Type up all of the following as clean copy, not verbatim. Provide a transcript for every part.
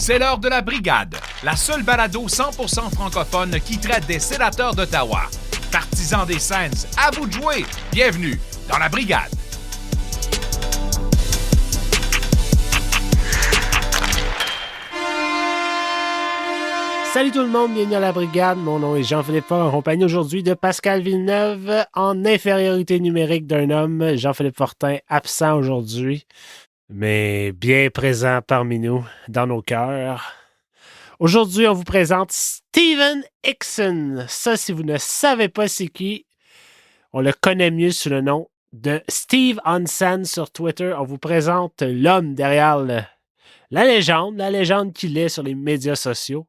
C'est l'heure de la Brigade, la seule balado 100% francophone qui traite des sénateurs d'Ottawa. Partisans des Sens, à vous de jouer. Bienvenue dans la Brigade. Salut tout le monde, bienvenue à la Brigade. Mon nom est Jean-Philippe Fortin, en compagnie aujourd'hui de Pascal Villeneuve, en infériorité numérique d'un homme. Jean-Philippe Fortin, absent aujourd'hui, mais bien présent parmi nous, dans nos cœurs. Aujourd'hui, on vous présente Steven Hickson. Ça, si vous ne savez pas c'est qui, on le connaît mieux sous le nom de Steve Onsen sur Twitter. On vous présente l'homme derrière la légende qu'il est sur les médias sociaux.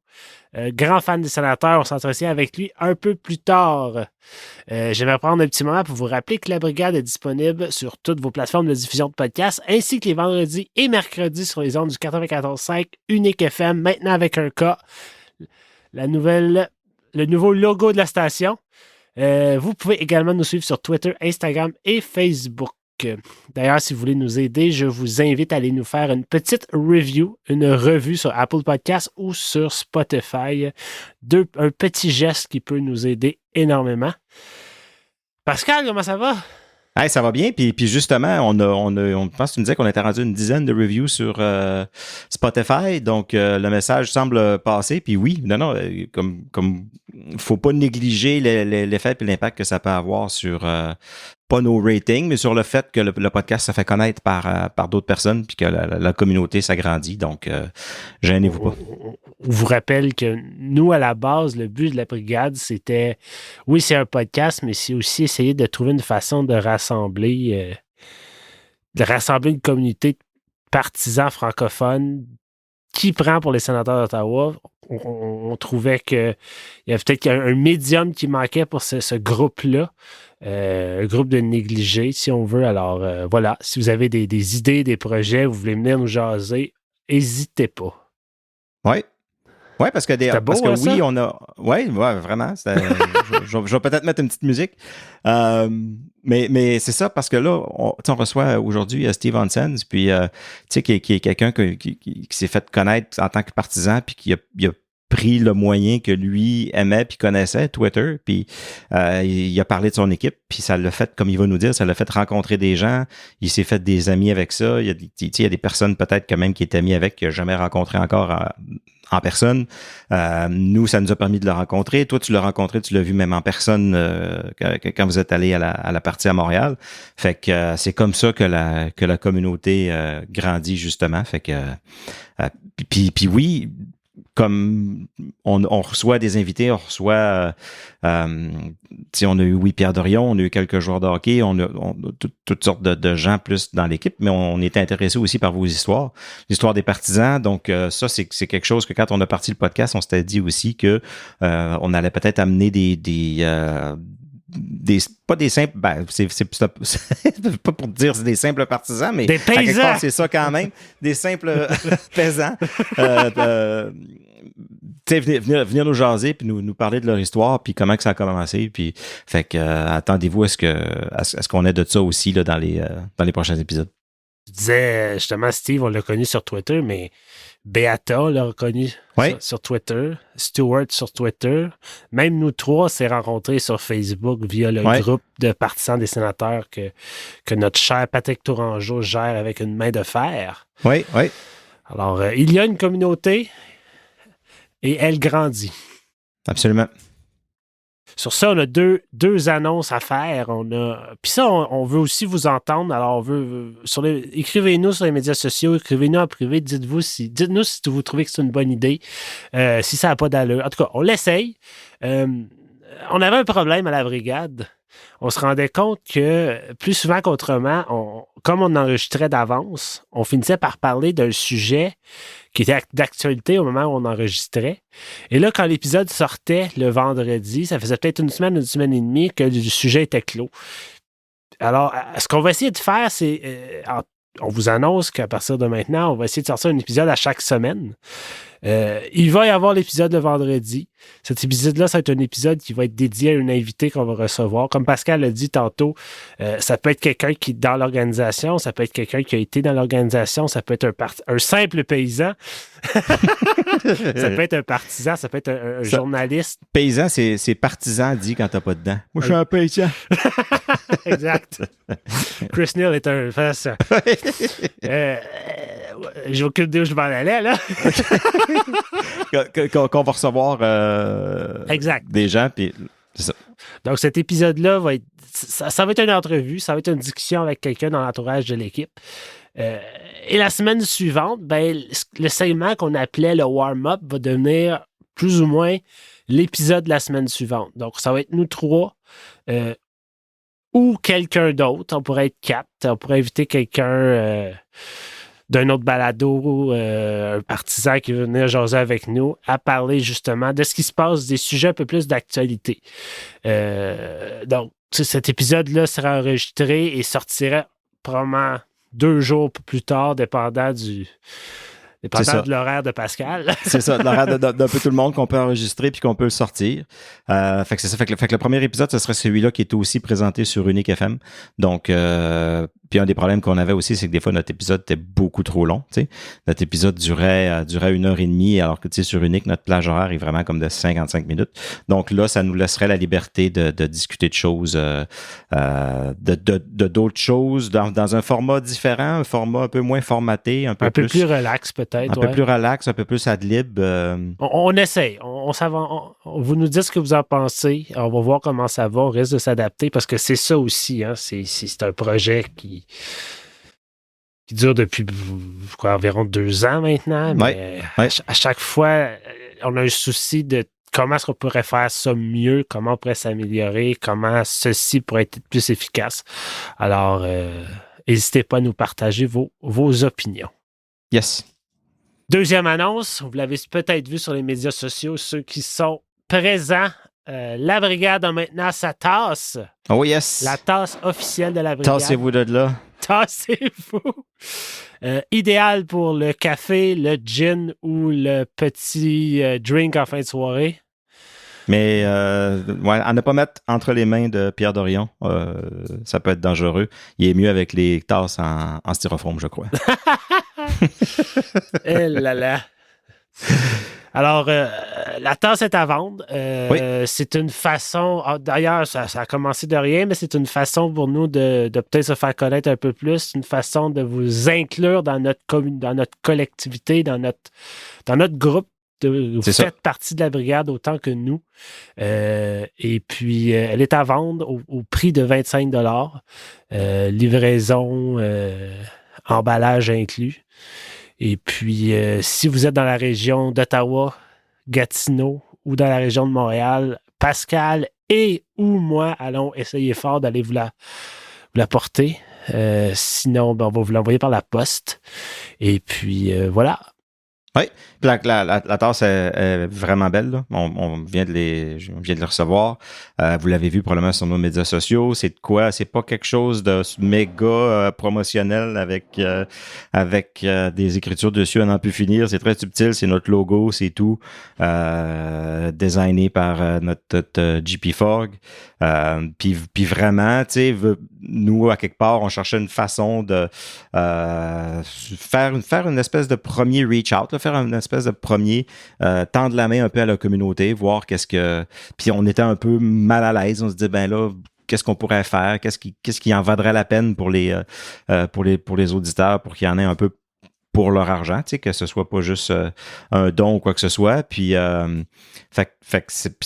Grand fan des sénateurs, on s'entretient avec lui un peu plus tard. J'aimerais prendre un petit moment pour vous rappeler que la Brigade est disponible sur toutes vos plateformes de diffusion de podcasts, ainsi que les vendredis et mercredis sur les ondes du 94.5 Unique FM, maintenant avec un K, le nouveau logo de la station. Vous pouvez également nous suivre sur Twitter, Instagram et Facebook. D'ailleurs, si vous voulez nous aider, je vous invite à aller nous faire une petite review, une revue sur Apple Podcasts ou sur Spotify. Un petit geste qui peut nous aider énormément. Pascal, comment ça va? Hey, ça va bien, puis justement, on pense que tu nous disais qu'on était rendu une dizaine de reviews sur Spotify, donc le message semble passer, puis oui, comme faut pas négliger l'effet et l'impact que ça peut avoir sur pas nos ratings, mais sur le fait que le podcast se fait connaître par d'autres personnes, puis que la communauté s'agrandit, donc gênez-vous pas. On vous rappelle que nous, à la base, le but de la Brigade, c'était, oui, c'est un podcast, mais c'est aussi essayer de trouver une façon de rassembler une communauté de partisans francophones qui prend pour les sénateurs d'Ottawa. On trouvait qu'il y avait peut-être un médium qui manquait pour ce groupe-là, un groupe de négligés, si on veut. Alors, voilà, si vous avez des idées, des projets, vous voulez venir nous jaser, n'hésitez pas. Oui. Oui, parce que, oui, on a... Oui, vraiment. Je vais peut-être mettre une petite musique. Mais c'est ça, parce que là, on reçoit aujourd'hui Steve Onsen, puis qui est quelqu'un qui s'est fait connaître en tant que partisan, puis qui a pris le moyen que lui aimait puis connaissait, Twitter, puis il a parlé de son équipe, puis ça l'a fait, comme il va nous dire, ça l'a fait rencontrer des gens, il s'est fait des amis avec ça, il y a des personnes peut-être quand même qui étaient amis avec, qu'il n'a jamais rencontré encore en personne. Nous, ça nous a permis de le rencontrer. Toi, tu l'as rencontré, tu l'as vu même en personne quand vous êtes allé à la partie à Montréal. Fait que c'est comme ça que la communauté grandit, justement. Fait que puis oui, comme on reçoit des invités, on reçoit on a eu Pierre Dorion, on a eu quelques joueurs de hockey, on a toutes sortes de gens plus dans l'équipe, mais on était intéressé aussi par vos histoires, l'histoire des partisans. Donc ça, c'est quelque chose que quand on a parti le podcast, on s'était dit aussi que on allait peut-être amener pas des simples, c'est pas pour dire c'est des simples partisans, mais des paysans. À quelque part, c'est ça quand même, des simples paysans. Venir nous jaser puis nous parler de leur histoire puis comment que ça a commencé, puis fait que attendez-vous à ce qu'on ait de ça aussi là, dans les prochains épisodes. Je disais justement, Steve, on l'a connu sur Twitter, mais Beata, on l'a reconnu sur Twitter, Stuart sur Twitter. Même nous trois, on s'est rencontrés sur Facebook via le groupe de partisans des sénateurs que notre cher Patrick Tourangeau gère avec une main de fer. Oui. Alors, il y a une communauté et elle grandit. Absolument. Sur ça, on a deux annonces à faire. Puis ça, on veut aussi vous entendre. Alors, écrivez-nous sur les médias sociaux, écrivez-nous en privé. Dites-nous si vous trouvez que c'est une bonne idée, si ça n'a pas d'allure. En tout cas, on l'essaye. On avait un problème à la Brigade. On se rendait compte que plus souvent qu'autrement, comme on enregistrait d'avance, on finissait par parler d'un sujet qui était d'actualité au moment où on enregistrait. Et là, quand l'épisode sortait le vendredi, ça faisait peut-être une semaine et demie que le sujet était clos. Alors, ce qu'on va essayer de faire, c'est on vous annonce qu'à partir de maintenant, on va essayer de sortir un épisode à chaque semaine. Il va y avoir l'épisode le vendredi. Cet épisode-là, ça va être un épisode qui va être dédié à une invitée qu'on va recevoir. Comme Pascal l'a dit tantôt, ça peut être quelqu'un qui est dans l'organisation, ça peut être quelqu'un qui a été dans l'organisation, ça peut être un simple paysan, ça peut être un partisan, ça peut être un journaliste. Paysan, c'est partisan dit quand t'as pas de dents. Moi, je suis un paysan. Exact. Chris Neal est un face. J'ai aucune idée où je m'en allais, là. Qu'on va recevoir exact. des gens, puis c'est ça. Donc, cet épisode-là va être... Ça va être une entrevue, ça va être une discussion avec quelqu'un dans l'entourage de l'équipe. Et la semaine suivante, ben, le segment qu'on appelait le warm-up va devenir plus ou moins l'épisode de la semaine suivante. Donc, ça va être nous trois ou quelqu'un d'autre. On pourrait être quatre. On pourrait inviter quelqu'un d'un autre balado, un partisan qui veut venir jaser avec nous, à parler justement de ce qui se passe, des sujets un peu plus d'actualité. Donc, cet épisode-là sera enregistré et sortira probablement 2 jours plus tard, dépendant de l'horaire de Pascal. C'est ça, l'horaire d'un peu tout le monde qu'on peut enregistrer puis qu'on peut le sortir. Fait que c'est ça. Fait que le premier épisode, ce serait celui-là qui est aussi présenté sur Unique FM. Donc, puis un des problèmes qu'on avait aussi, c'est que des fois, notre épisode était beaucoup trop long. T'sais. Notre épisode durait 1h30, alors que sur Unique, notre plage horaire est vraiment comme de 55 minutes. Donc là, ça nous laisserait la liberté de discuter de choses, d'autres choses dans un format différent, un format un peu moins formaté, un peu plus relax peut-être. Un peu plus relax, un peu plus ad lib. On essaye. Vous nous dites ce que vous en pensez. On va voir comment ça va. On risque de s'adapter parce que c'est ça aussi. Hein. C'est un projet qui dure depuis environ 2 ans maintenant. Mais à chaque fois, on a un souci de comment est-ce qu'on pourrait faire ça mieux, comment on pourrait s'améliorer, comment ceci pourrait être plus efficace. Alors, n'hésitez pas à nous partager vos opinions. Yes. Deuxième annonce, vous l'avez peut-être vu sur les médias sociaux, ceux qui sont présents. La brigade a maintenant sa tasse. Oh yes. La tasse officielle de la brigade. Tassez-vous de là. Tassez-vous. Idéal pour le café, le gin ou le petit drink en fin de soirée. Mais à ne pas mettre entre les mains de Pierre Dorion, ça peut être dangereux. Il est mieux avec les tasses en styrofoam, je crois. Eh là là. Alors, la tasse est à vendre. Oui. C'est une façon... d'ailleurs, ça a commencé de rien, mais c'est une façon pour nous de peut-être se faire connaître un peu plus, une façon de vous inclure dans notre collectivité, dans notre groupe. Vous faites partie de la brigade autant que nous. Et puis, elle est à vendre au prix de 25 $. Livraison, emballage inclus. Et puis, si vous êtes dans la région d'Ottawa, Gatineau ou dans la région de Montréal, Pascal et ou moi allons essayer fort d'aller vous la porter. Sinon, on va vous l'envoyer par la poste. Et puis, voilà. Oui, la tasse est vraiment belle. Là. Je viens de les recevoir. Vous l'avez vu probablement sur nos médias sociaux. C'est de quoi? C'est pas quelque chose de méga promotionnel avec des écritures dessus à n'en plus finir. C'est très subtil. C'est notre logo, c'est tout. Designé par notre JP Fogg. Puis vraiment, tu sais, nous, à quelque part, on cherchait une façon de faire une espèce de premier reach-out, là, faire une espèce de premier tendre la main un peu à la communauté, voir qu'est-ce que... Puis on était un peu mal à l'aise, on se dit, ben là, qu'est-ce qu'on pourrait faire, qu'est-ce qui en vaudrait la peine pour les auditeurs, pour qu'il y en ait un peu pour leur argent, tu sais, que ce soit pas juste un don ou quoi que ce soit. Puis,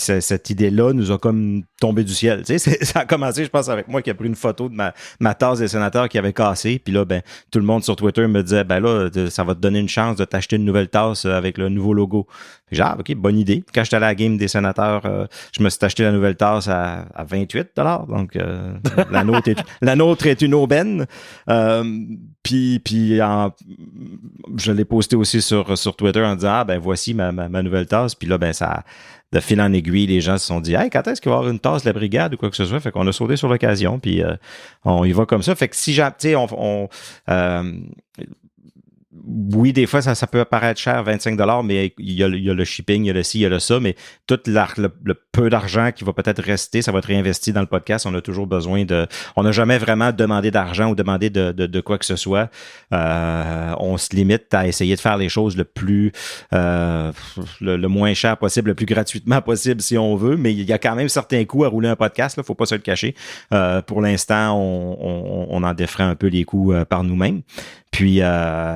cette idée-là nous a comme tombé du ciel. Tu sais, ça a commencé, je pense, avec moi qui a pris une photo de ma tasse des sénateurs qui avait cassé. Puis là, ben, tout le monde sur Twitter me disait, ben là, ça va te donner une chance de t'acheter une nouvelle tasse avec le nouveau logo. J'ai dit, OK, bonne idée. Quand j'étais allé à la game des sénateurs, je me suis acheté la nouvelle tasse à 28 $. Donc, la nôtre est une aubaine. Puis je l'ai posté aussi sur Twitter en disant, voici ma nouvelle tasse. Puis là, ça, de fil en aiguille, les gens se sont dit, hey, quand est-ce qu'il va y avoir une tasse de la brigade ou quoi que ce soit? Fait qu'on a sauté sur l'occasion, puis on y va comme ça. Fait que si oui, des fois, ça peut paraître cher, 25 $, mais il y a le shipping, il y a le ci, il y a le ça, mais tout le peu d'argent qui va peut-être rester, ça va être réinvesti dans le podcast. On a toujours besoin on n'a jamais vraiment demandé d'argent ou demandé de quoi que ce soit. On se limite à essayer de faire les choses le moins cher possible, le plus gratuitement possible si on veut, mais il y a quand même certains coûts à rouler un podcast, là, faut pas se le cacher. Pour l'instant, on en défrait un peu les coûts par nous-mêmes. Puis,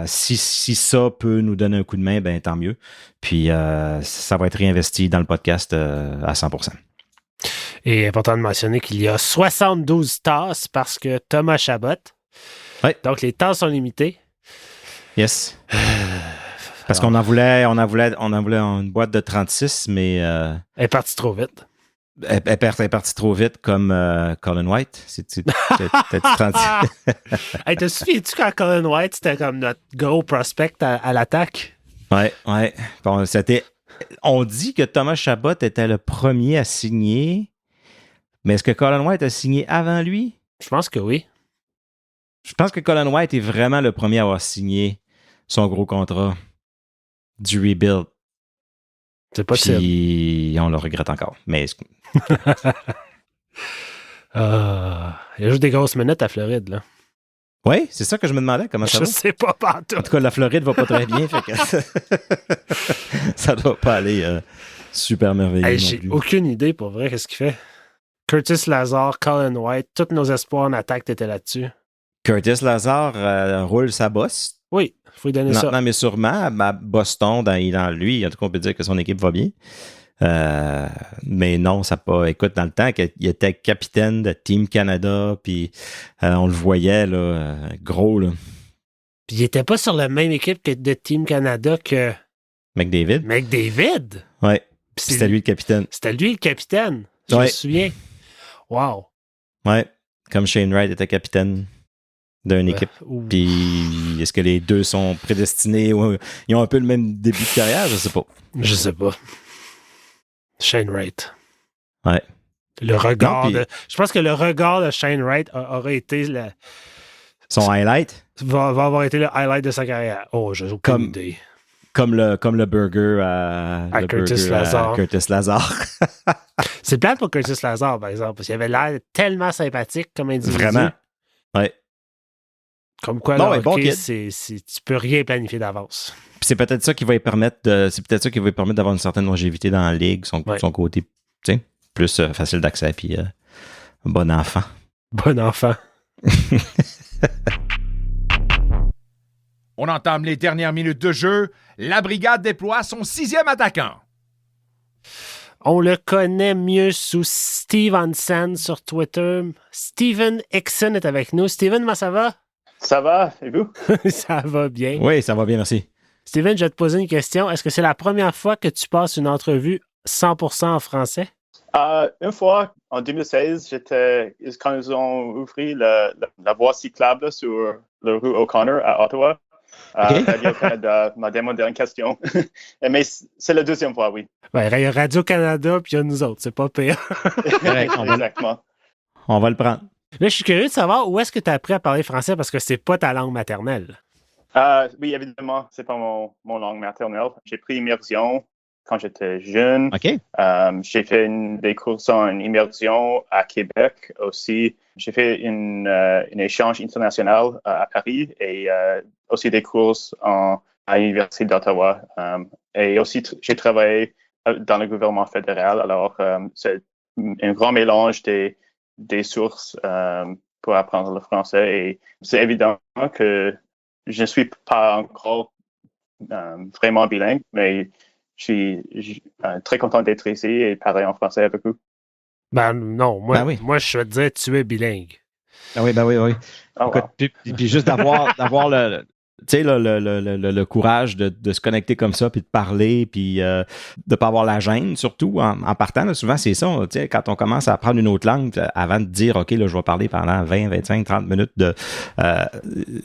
si ça peut nous donner un coup de main, tant mieux. Puis, ça va être réinvesti dans le podcast à 100%. Et important de mentionner qu'il y a 72 tasses parce que Thomas Chabot. Ouais. Donc, les tasses sont limitées. Yes. Parce qu'on en voulait une boîte de 36, mais... Elle est partie trop vite. Elle est partie trop vite comme Colin White. T'as-tu 36? Hey, te souviens-tu quand Colin White, c'était comme notre gros prospect à l'attaque? Ouais. Bon, on dit que Thomas Chabot était le premier à signer, mais est-ce que Colin White a signé avant lui? Je pense que oui. Je pense que Colin White est vraiment le premier à avoir signé son gros contrat du rebuild. C'est possible. Puis on le regrette encore. Mais il y a juste des grosses minutes à Floride, là. Oui, c'est ça que je me demandais. Comment ça va? Je sais pas partout. En tout cas, la Floride va pas très bien. Fait que ça doit pas aller super merveilleux. Hey, j'ai aucune idée, pour vrai, qu'est-ce qu'il fait. Curtis Lazar, Colin White, tous nos espoirs en attaque étaient là-dessus. Curtis Lazar roule sa bosse. Oui, il faut lui donner ça. Lentement, mais sûrement, à Boston, dans lui, en tout cas, on peut dire que son équipe va bien. Mais non, ça pas. Écoute, dans le temps qu'il était capitaine de Team Canada, puis on le voyait, là, gros, là. Puis il était pas sur la même équipe que de Team Canada que McDavid. Ouais. Puis c'était lui le capitaine. C'était lui le capitaine. Je me souviens. Wow. Ouais. Comme Shane Wright était capitaine d'une équipe. Puis est-ce que les deux sont prédestinés ou ils ont un peu le même début de carrière? Je sais pas. Je sais pas. Shane Wright. Ouais. Le regard je pense que le regard de Shane Wright aurait été son highlight? Va avoir été le highlight de sa carrière. Oh, j'ai aucune idée. Comme le burger à Curtis Lazar. Curtis Lazar. C'est plate pour Curtis Lazar, par exemple, parce qu'il avait l'air tellement sympathique comme individu. Vraiment. Ouais. Comme quoi, bon, là, bon tu peux rien planifier d'avance. Puis c'est peut-être ça qui va lui permettre d'avoir une certaine longévité dans la ligue, son côté, tu sais, plus facile d'accès, puis bon enfant. Bon enfant. On entame les dernières minutes de jeu. La brigade déploie son 6e attaquant. On le connaît mieux sous Steve Hansen sur Twitter. Steven Hickson est avec nous. Steven, comment ça va? Ça va, et vous? Ça va bien. Oui, ça va bien, merci. Steven, je vais te poser une question. Est-ce que c'est la première fois que tu passes une entrevue 100% en français? Une fois, en 2016, quand ils ont ouvert la voie cyclable sur la rue O'Connor à Ottawa, Radio-Canada m'a demandé une question. Mais c'est la deuxième fois, oui. Ouais, il y a Radio-Canada, puis il y a nous autres. C'est pas pire. Exactement. On va le prendre. Là, je suis curieux de savoir où est-ce que tu as appris à parler français parce que c'est pas ta langue maternelle. Oui, évidemment, c'est pas mon langue maternelle. J'ai pris immersion quand j'étais jeune. OK. J'ai fait des cours en immersion à Québec aussi. J'ai fait un échange international à Paris et aussi des cours à l'Université d'Ottawa. Et aussi, j'ai travaillé dans le gouvernement fédéral. Alors, c'est un grand mélange des sources pour apprendre le français. Et c'est évident que je ne suis pas encore vraiment bilingue, mais je suis très content d'être ici et parler en français avec vous. Ben non, moi je vais te dire tu es bilingue. Ah oui, ben oui. Oh, écoute, wow. puis juste d'avoir tu sais, le courage de se connecter comme ça, puis de parler, puis de ne pas avoir la gêne, surtout en partant. Là, souvent, c'est ça. Tu sais, quand on commence à apprendre une autre langue, avant de dire, OK, là, je vais parler pendant 20, 25, 30 minutes,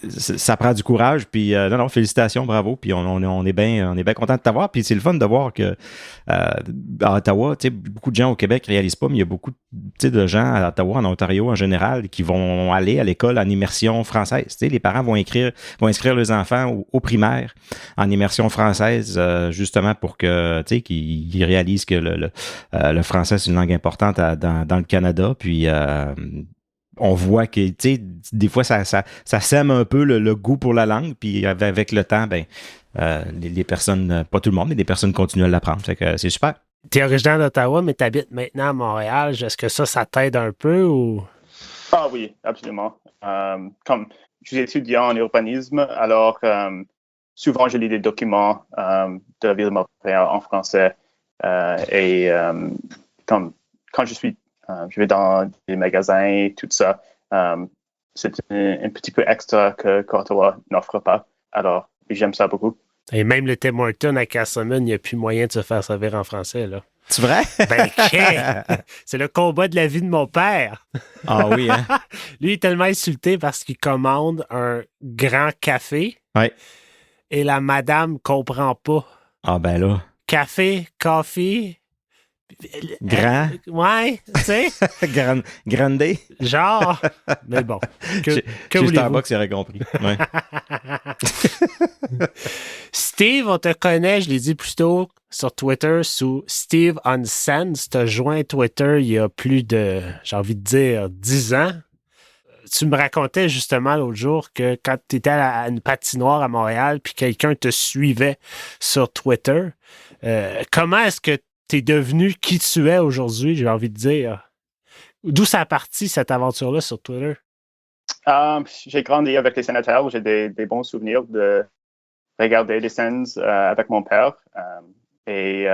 ça prend du courage. Puis, non, félicitations, bravo. Puis, on est bien content de t'avoir. Puis, c'est le fun de voir que à Ottawa, tu sais, beaucoup de gens au Québec ne réalisent pas, mais il y a beaucoup de gens à Ottawa, en Ontario en général, qui vont aller à l'école en immersion française. Tu sais, les parents vont inscrire leurs enfants au primaire en immersion française, justement pour que, tu sais, qu'ils réalisent que le français, c'est une langue importante dans le Canada. Puis, on voit que, tu sais, des fois, ça sème un peu le goût pour la langue. Puis, avec le temps, ben, les personnes, pas tout le monde, mais les personnes continuent à l'apprendre. Fait que c'est super. Tu es originaire d'Ottawa, mais tu habites maintenant à Montréal. Est-ce que ça t'aide un peu ou? Ah oui, absolument. Comme je suis étudiant en urbanisme, alors souvent je lis des documents de la ville de Montréal en français comme quand je vais dans des magasins et tout ça, c'est un petit peu extra qu'Ottawa n'offre pas. Alors, j'aime ça beaucoup. Et même le Tim Hortons à Castlemaine, il n'y a plus moyen de se faire servir en français, là. C'est vrai? Ben, c'est le combat de la vie de mon père. Ah oui, hein? Lui, il est tellement insulté parce qu'il commande un grand café. Ouais. Et la madame comprend pas. Ah ben là. Café, coffee. Grand. Ouais, tu sais. Grande. Genre. Mais bon. Que chez Starbucks, il aurait compris. Ouais. Steve, on te connaît, je l'ai dit plus tôt sur Twitter, sous Steve on Sense. Tu as joint Twitter il y a plus de, j'ai envie de dire, 10 ans. Tu me racontais justement l'autre jour que quand tu étais à une patinoire à Montréal puis quelqu'un te suivait sur Twitter, comment est-ce que tu es devenu qui tu es aujourd'hui, j'ai envie de dire? D'où ça a parti, cette aventure-là sur Twitter? J'ai grandi avec les sénateurs. J'ai des bons souvenirs de regarder les scènes avec mon père. Et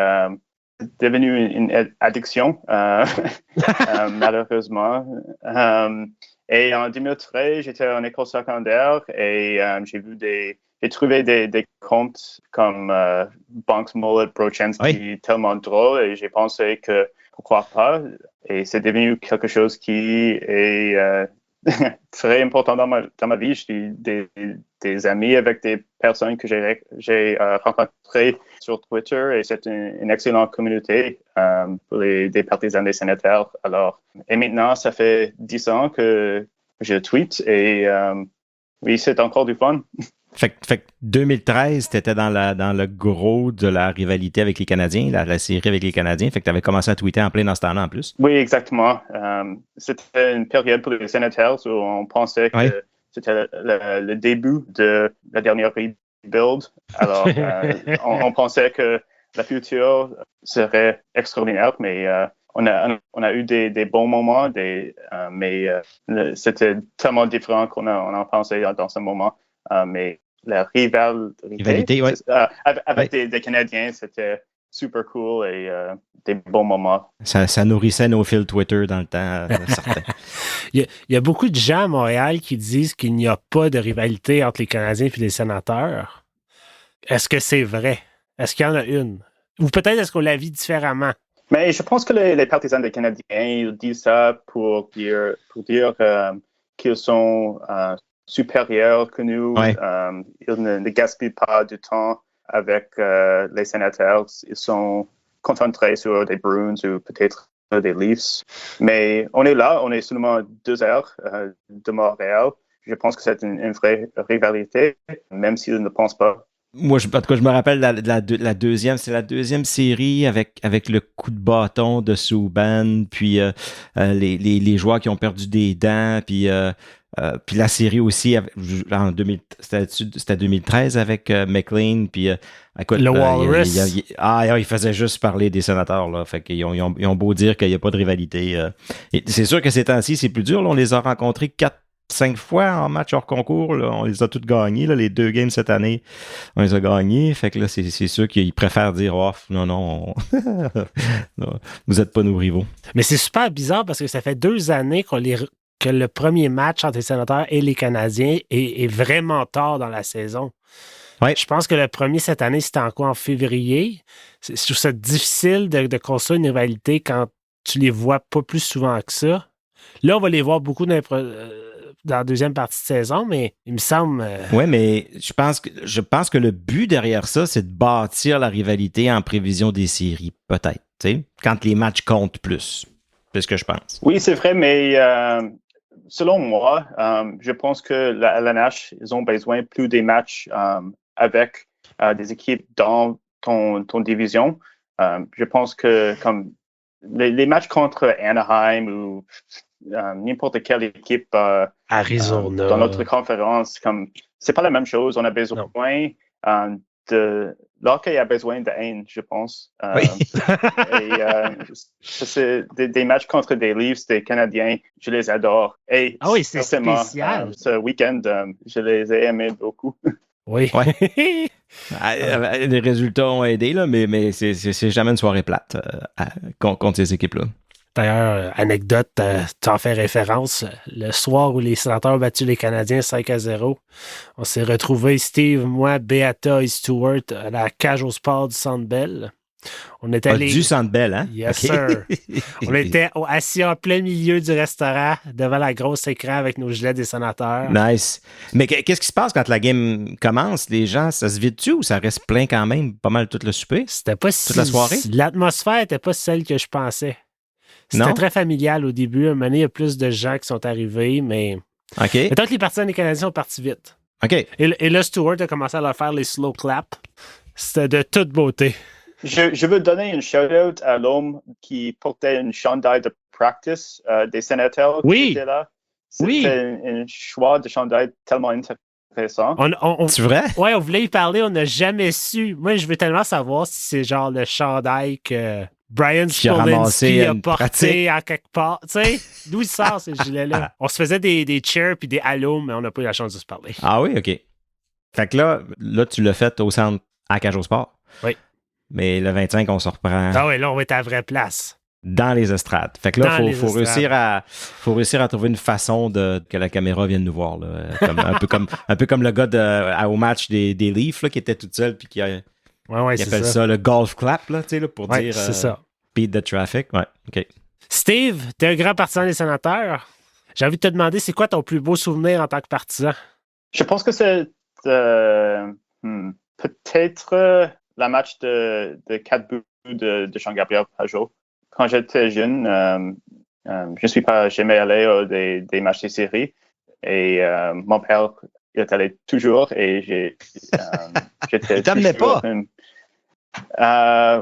c'est devenu une addiction, malheureusement. Et en 2013, j'étais en école secondaire et j'ai trouvé des comptes comme Banks Mullet, Brochensky, tellement drôles et j'ai pensé que pourquoi pas. Et c'est devenu quelque chose qui est très important dans ma vie. J'ai des amis avec des personnes que j'ai rencontrées sur Twitter et c'est une excellente communauté pour des partisans des sénateurs. Alors, et maintenant, ça fait 10 ans que je tweete et oui, c'est encore du fun. Fait que 2013, t'étais dans le gros de la rivalité avec les Canadiens, la série avec les Canadiens. Fait que t'avais commencé à tweeter en plein dans ce temps-là en plus. Oui, exactement. C'était une période pour les sénateurs où on pensait que c'était le début de la dernière rebuild. Alors, on pensait que la future serait extraordinaire, mais on a eu des bons moments, mais c'était tellement différent qu'on en pensait dans ce moment. Mais la rivalité ouais. avec des Canadiens, c'était super cool et des bons moments. Ça nourrissait nos fils Twitter dans le temps, certain. Il y a beaucoup de gens à Montréal qui disent qu'il n'y a pas de rivalité entre les Canadiens et les sénateurs. Est-ce que c'est vrai? Est-ce qu'il y en a une? Ou peut-être est-ce qu'on la vit différemment? Mais je pense que les partisans des Canadiens ils disent ça pour dire qu'ils sont supérieurs que nous. Ouais. Ils ne gaspillent pas du temps avec les sénateurs. Ils sont concentrés sur des Bruins ou peut-être des Leafs. Mais on est là, on est seulement 2 heures de Montréal. Je pense que c'est une vraie rivalité, même s'ils ne pensent pas. Moi, en tout cas, je me rappelle la deuxième, c'est la deuxième série avec le coup de bâton de Subban, puis les joueurs qui ont perdu des dents, puis la série aussi en c'était 2013 avec McLean, puis écoute, le Walrus. Il faisait juste parler des sénateurs là, fait qu'ils ont beau dire qu'il n'y a pas de rivalité. Et c'est sûr que ces temps-ci c'est plus dur. Là, on les a rencontrés 4-5 fois en match hors concours, là, on les a toutes gagnés, là, les 2 games cette année, on les a gagnés, fait que là, c'est sûr qu'ils préfèrent dire « Oh, non, vous n'êtes pas nos rivaux. » Mais c'est super bizarre parce que ça fait 2 années qu'on les que le premier match entre les Sénateurs et les Canadiens est vraiment tard dans la saison. Ouais. Je pense que le premier cette année, c'était en février. Je trouve ça difficile de construire une rivalité quand tu les vois pas plus souvent que ça. Là, on va les voir beaucoup dans la deuxième partie de saison, mais il me semble... Oui, mais je pense que le but derrière ça, c'est de bâtir la rivalité en prévision des séries, peut-être, tu sais, quand les matchs comptent plus. C'est ce que je pense. Oui, c'est vrai, mais selon moi, je pense que la LNH, ils ont besoin plus des matchs avec des équipes dans ton division. Je pense que comme les matchs contre Anaheim ou n'importe quelle équipe Arizona. dans notre conférence, comme c'est pas la même chose. On a besoin de l'hockey a besoin de haine, je pense. Oui. C'est des matchs contre des Leafs, des Canadiens, je les adore. Et oui, c'est spécial. Ce week-end, je les ai aimés beaucoup. Oui. Ouais. Les résultats ont aidé, là, mais c'est jamais une soirée plate contre ces équipes-là. D'ailleurs, anecdote, tu en fais référence. Le soir où les Sénateurs ont battu les Canadiens 5-0, on s'est retrouvés, Steve, moi, Beata et Stewart, à la cage au sport du Centre Bell. On était du Centre Bell, hein? Yes, okay. sir. On était assis en plein milieu du restaurant, devant la grosse écran avec nos gilets des Sénateurs. Nice. Mais qu'est-ce qui se passe quand la game commence? Les gens, ça se vide-tu ou ça reste plein quand même pas mal tout le souper? C'était pas toute la soirée? L'atmosphère n'était pas celle que je pensais. C'était très familial au début. À un moment donné, il y a plus de gens qui sont arrivés, mais... OK. Mais tant que les partisans des Canadiens sont partis vite. OK. Et là, Stewart a commencé à leur faire les slow claps. C'était de toute beauté. Je veux donner une shout-out à l'homme qui portait une chandail de practice des Sénateurs qui était là. C'était un choix de chandail tellement intéressant. C'est vrai? Oui, on voulait y parler, on n'a jamais su. Moi, je veux tellement savoir si c'est genre le chandail que Brian Spolinski a porté à quelque part. Tu sais, d'où il sort ce gilet-là? On se faisait des cheers puis des hallos, mais on n'a pas eu la chance de se parler. Ah oui, OK. Fait que là tu l'as fait au centre à Cage au Sport. Oui. Mais le 25, on se reprend. Ah oui, là, on va être à la vraie place. Dans les estrades. Fait que là, il faut réussir à trouver une façon que la caméra vienne nous voir. Là. un peu comme le gars au match des Leafs là, qui était tout seul puis qui appelle ça le golf clap là, pour dire c'est ça. Beat the traffic. Ouais, OK. Steve, t'es un grand partisan des Sénateurs. J'ai envie de te demander, c'est quoi ton plus beau souvenir en tant que partisan? Je pense que c'est peut-être la match de 4 buts de Jean-Gabriel Pageau. Quand j'étais jeune, je ne suis pas jamais allé à des matchs de série. Et mon père, il est allé toujours et j'étais. Il t'amenait pas?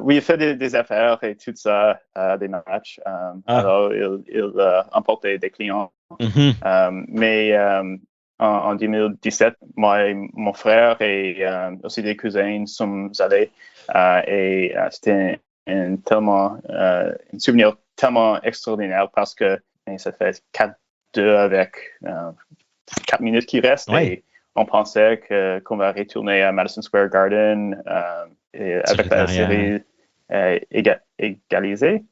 Oui, il fait des affaires et tout ça, des matchs. Alors, il emporte des clients. Mm-hmm. Mais en 2017, moi et mon frère et aussi des cousins sommes allés et c'était un souvenir tellement extraordinaire parce que ça fait 4-2 avec 4 minutes qui restent et on pensait qu'on va retourner à Madison Square Garden et avec la série égalisée.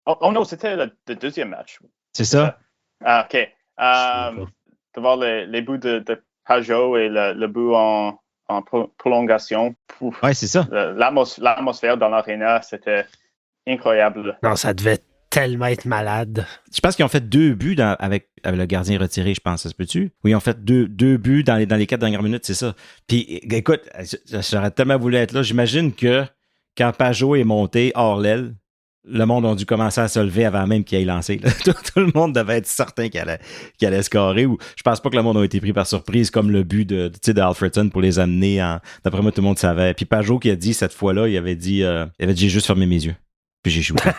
Oh non, c'était le deuxième match. C'est ça? OK. De voir les bouts de Pageau et le bout en prolongation. Oui, c'est ça. L'atmosphère dans l'aréna, c'était incroyable. Non, ça devait tellement être malade. Je pense qu'ils ont fait 2 buts avec le gardien retiré, je pense. Ça se peut-tu? Oui, ils ont fait deux buts dans les 4 dernières minutes, c'est ça. Puis, écoute, j'aurais tellement voulu être là. J'imagine que quand Pageau est monté hors l'aile, le monde a dû commencer à se lever avant même qu'il ait lancé. Tout le monde devait être certain qu'il allait scorer. Ou je pense pas que le monde a été pris par surprise comme le but de Alfredson pour les amener. D'après moi, tout le monde savait. Puis Pageau qui a dit cette fois-là, il avait dit j'ai juste fermé mes yeux. Puis j'ai shooté.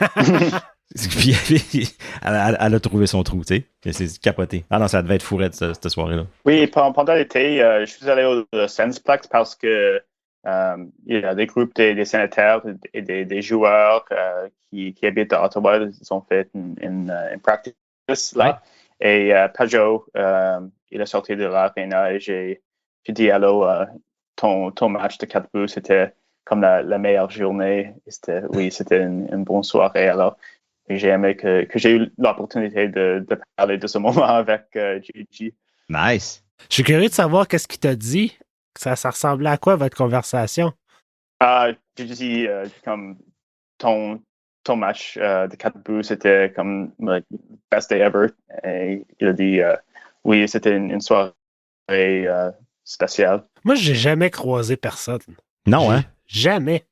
Puis elle a trouvé son trou, tu sais. C'est capoté. Ah non, ça devait être fourrette cette soirée-là. Oui, pendant l'été, je suis allé au Sensplex parce que il y a des groupes des sénateurs et des joueurs qui habitent à Ottawa. Ils ont fait une practice là. Et Pageau, il est sorti de l'aréna et j'ai dit allô, ton match de 4 buts, c'était comme la meilleure journée. C'était une bonne soirée. Alors, j'ai aimé que j'ai eu l'opportunité de parler de ce moment avec Gigi. Nice. Je suis curieux de savoir qu'est-ce qu'il t'a dit. Ça ressemblait à quoi votre conversation? Gigi, comme ton match de 4 buts, c'était comme like, best day ever. Et il a dit oui, c'était une soirée spéciale. Moi, j'ai jamais croisé personne. Non, hein? Jamais.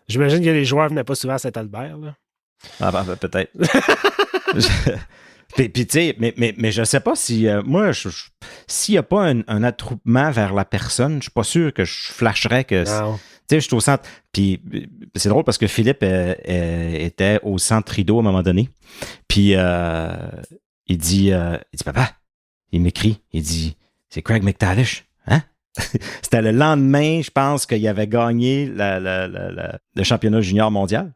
J'imagine que les joueurs venaient pas souvent à Saint-Albert. Là. Ah, ben, peut-être. Puis tu sais, mais je sais pas si moi, s'il n'y a pas un attroupement vers la personne, je suis pas sûr que je flasherais que. Non. Tu sais, je suis au centre. Puis c'est drôle parce que Philippe était au centre rideau à un moment donné. Puis il dit papa, il m'écrit, il dit c'est Craig McTavish, hein? C'était le lendemain, je pense qu'il avait gagné le championnat junior mondial.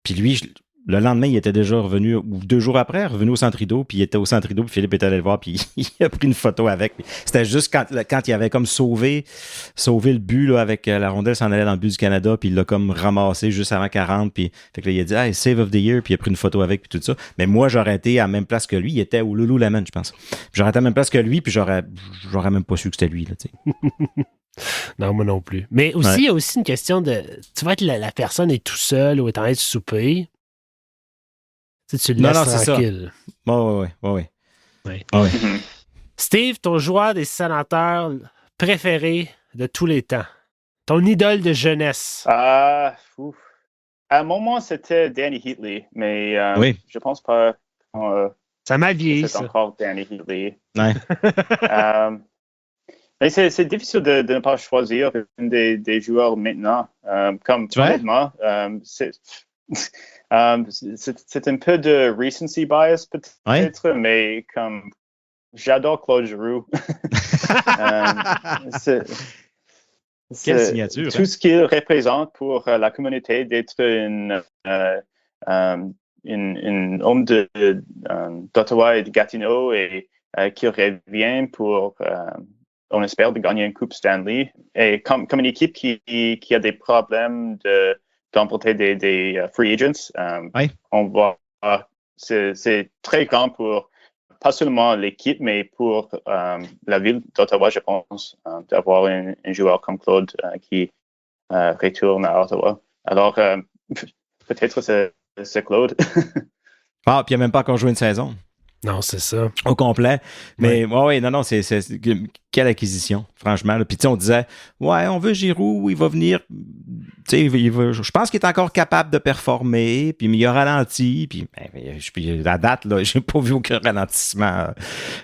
Puis lui, le lendemain, il était déjà revenu, ou 2 jours après, revenu au centre rideau, puis il était au centre rideau, puis Philippe était allé le voir, puis il a pris une photo avec. C'était juste quand il avait comme sauvé le but, là, avec la rondelle s'en allait dans le but du Canada, puis il l'a comme ramassé juste avant 40, puis fait que là, il a dit, hey, save of the year, puis il a pris une photo avec, puis tout ça. Mais moi, j'aurais été à la même place que lui, il était au Lululemon, je pense. Puis j'aurais été à la même place que lui, puis j'aurais même pas su que c'était lui, là, tu sais. Non, moi non plus. Mais aussi, il y a aussi une question de, tu vas être la personne est tout seul ou est en train de souper. Tu le laisses tranquille. Oui. Steve, ton joueur des Sénateurs préféré de tous les temps. Ton idole de jeunesse. À un moment, c'était Danny Heatley, mais je pense pas. Ça m'a vieilli, c'est ça. encore Danny Heatley. Ouais. Mais c'est difficile de ne pas choisir un des joueurs maintenant. Comme honnêtement, c'est un peu de recency bias peut-être, mais comme j'adore Claude Giroux. Quelle signature. Tout ce qu'il représente pour la communauté d'être un homme d'Ottawa et de Gatineau et qui revient pour, on espère, de gagner une Coupe Stanley. Et comme une équipe qui a des problèmes d'emporter des free agents, on voit c'est très grand pour pas seulement l'équipe, mais pour la ville d'Ottawa, je pense, d'avoir un joueur comme Claude qui retourne à Ottawa. Alors, peut-être c'est Claude. Puis il n'a même pas encore joué une saison. Non, c'est ça. Au complet. Mais non, c'est quelle acquisition, franchement. Puis tu sais, on disait, on veut Giroux, il va venir. Tu sais, je pense qu'il est encore capable de performer, puis il a ralenti. Puis la date, là, j'ai pas vu aucun ralentissement.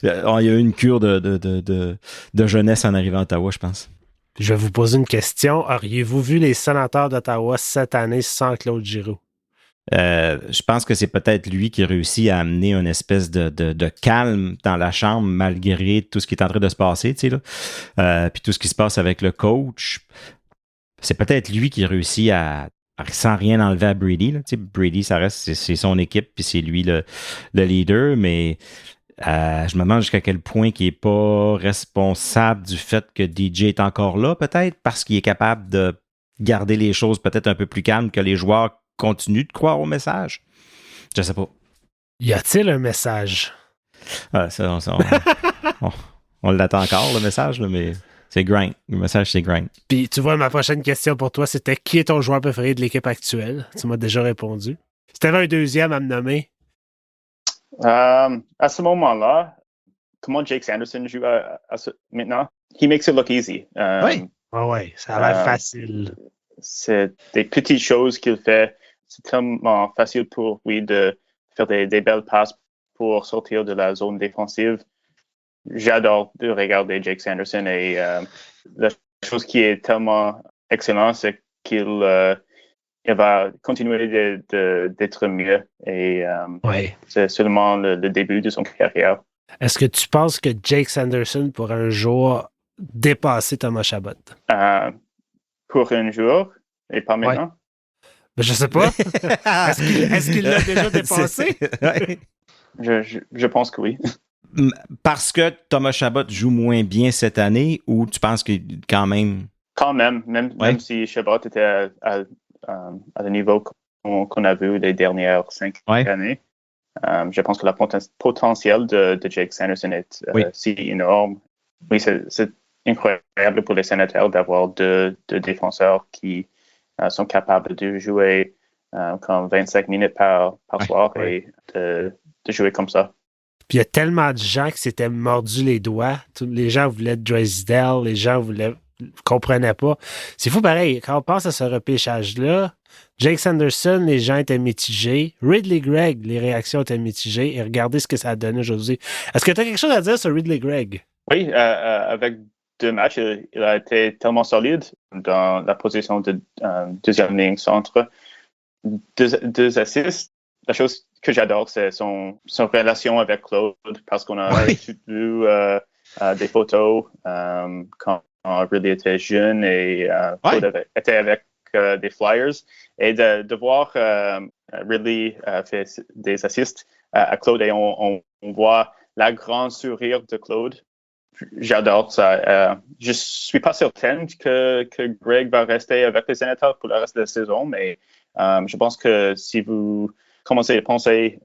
Il y a eu une cure de jeunesse en arrivant à Ottawa, je pense. Je vais vous poser une question. Auriez-vous vu les Sénateurs d'Ottawa cette année sans Claude Giroux? Je pense que c'est peut-être lui qui réussit à amener une espèce de calme dans la chambre malgré tout ce qui est en train de se passer, tu sais, là. Puis tout ce qui se passe avec le coach. C'est peut-être lui qui réussit à sans rien enlever à Brady, là. Tu sais, Brady, ça reste, c'est son équipe, puis c'est lui le leader, mais je me demande jusqu'à quel point il n'est pas responsable du fait que DJ est encore là, peut-être, parce qu'il est capable de garder les choses peut-être un peu plus calmes, que les joueurs continuent de croire au message. Je sais pas. Y a-t-il un message? On l'attend encore, le message, là, mais c'est grind. Le message, c'est grind. Puis, tu vois, ma prochaine question pour toi, c'était qui est ton joueur préféré de l'équipe actuelle? Tu m'as déjà répondu. Si tu avais un deuxième à me nommer? À ce moment-là, comment Jake Sanderson joue maintenant? He makes it look easy. Oui, ça a l'air facile. C'est des petites choses qu'il fait. C'est tellement facile pour lui de faire des belles passes pour sortir de la zone défensive. J'adore de regarder Jake Sanderson et la chose qui est tellement excellente, c'est qu'il va continuer d'être mieux et c'est seulement le début de son carrière. Est-ce que tu penses que Jake Sanderson pourrait un jour dépasser Thomas Chabot? Pour un jour et pas maintenant? Ben, je sais pas. Est-ce qu'il l'a déjà dépassé? Je pense que oui. Parce que Thomas Chabot joue moins bien cette année ou tu penses que quand même? Quand même si Chabot était à le niveau qu'on a vu les dernières 5 années. Je pense que le potentiel de Jake Sanderson est si énorme. Oui, c'est incroyable pour les Sénateurs d'avoir deux défenseurs qui sont capables de jouer comme 25 minutes par soir et de jouer comme ça. Puis il y a tellement de gens qui s'étaient mordus les doigts. Les gens voulaient Drysdale, les gens comprenaient pas. C'est fou pareil. Quand on pense à ce repêchage-là, Jake Sanderson, les gens étaient mitigés. Ridley Gregg, les réactions étaient mitigées. Et regardez ce que ça a donné aujourd'hui. Est-ce que tu as quelque chose à dire sur Ridley Gregg? Oui, avec 2 matchs, il a été tellement solide dans la position de deuxième ligne centre. 2 assists. La chose que j'adore, c'est son relation avec Claude, parce qu'on a vu des photos quand Ridley était jeune et Claude était avec des Flyers. Et de voir Ridley faire des assists à Claude et on voit la grande sourire de Claude. J'adore ça. Je suis pas certain que Gregg va rester avec les Sénateurs pour le reste de la saison, mais je pense que si vous commencez à penser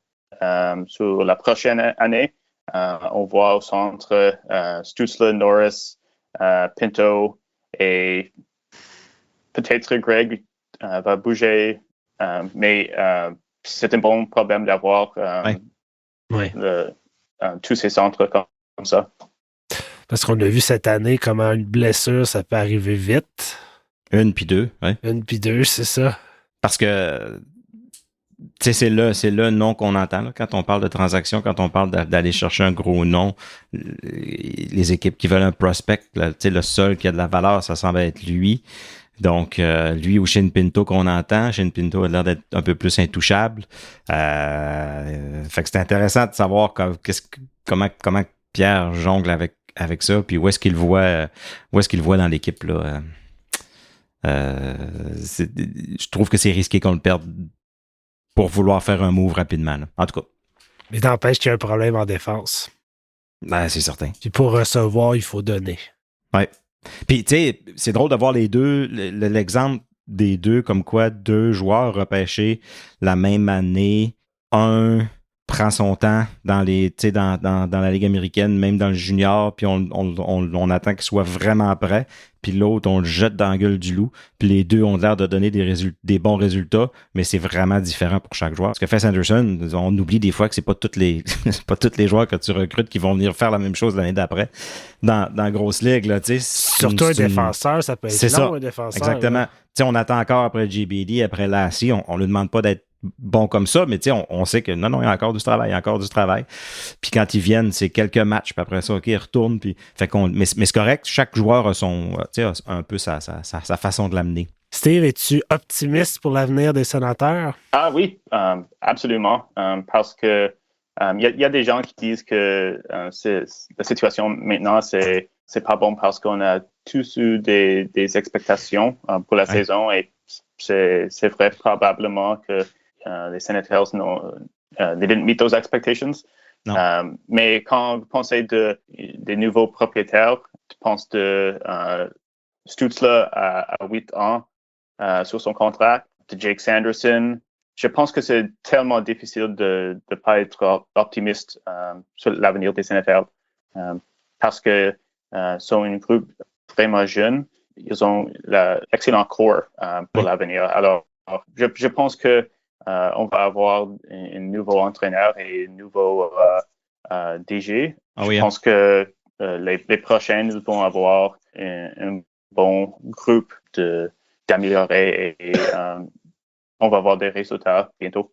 sur la prochaine année, on voit au centre Stützle, Norris, Pinto et peut-être Gregg va bouger, mais c'est un bon problème d'avoir tous ces centres comme ça. Parce qu'on a vu cette année comment une blessure, ça peut arriver vite. 1 puis 2, oui. 1 puis 2, c'est ça. Parce que c'est le nom qu'on entend là, quand on parle de transaction, quand on parle d'aller chercher un gros nom. Les équipes qui veulent un prospect, là, le seul qui a de la valeur, ça semble être lui. Donc, lui ou Shane Pinto qu'on entend. Shane Pinto a l'air d'être un peu plus intouchable. Fait que c'est intéressant de savoir comment Pierre jongle avec ça, puis où est-ce qu'il voit dans l'équipe là. Je trouve que c'est risqué qu'on le perde pour vouloir faire un move rapidement. Là. En tout cas. Mais n'empêche qu'il y a un problème en défense. Ben, c'est certain. Puis pour recevoir, il faut donner. Ouais. Puis, tu sais, c'est drôle de voir les deux, l'exemple des deux, comme quoi 2 joueurs repêchés la même année. Un prend son temps dans la Ligue américaine, même dans le junior, puis on attend qu'il soit vraiment prêt. Puis l'autre, on le jette dans la gueule du loup. Puis les deux ont l'air de donner des bons résultats, mais c'est vraiment différent pour chaque joueur. Ce que fait Sanderson, on oublie des fois que c'est pas tous les joueurs que tu recrutes qui vont venir faire la même chose l'année d'après dans la grosse ligue. Là, surtout un défenseur, ça peut être long, un défenseur. Exactement. On attend encore après JBD, après Lassie. On lui demande pas d'être bon comme ça, mais on sait que non, il y a encore du travail. Puis quand ils viennent, c'est quelques matchs, puis après ça, OK, ils retournent. Puis, mais c'est correct, chaque joueur a a un peu sa façon de l'amener. Steve, es-tu optimiste pour l'avenir des Sénateurs? Ah oui, absolument. Parce que y a des gens qui disent que la situation maintenant, c'est pas bon parce qu'on a tous eu des expectations pour la saison et c'est vrai probablement que les Senators they didn't meet those expectations. Mais quand vous pensez des nouveaux propriétaires, tu penses de Stützle à 8 ans sur son contrat, de Jake Sanderson. Je pense que c'est tellement difficile de ne pas être optimiste sur l'avenir des Senators parce que sont un groupe vraiment jeune. Ils ont l'excellent corps pour l'avenir. Alors, je pense que on va avoir un nouveau entraîneur et un nouveau DG. Je pense que les prochaines vont avoir un bon groupe d'améliorer et on va avoir des résultats bientôt.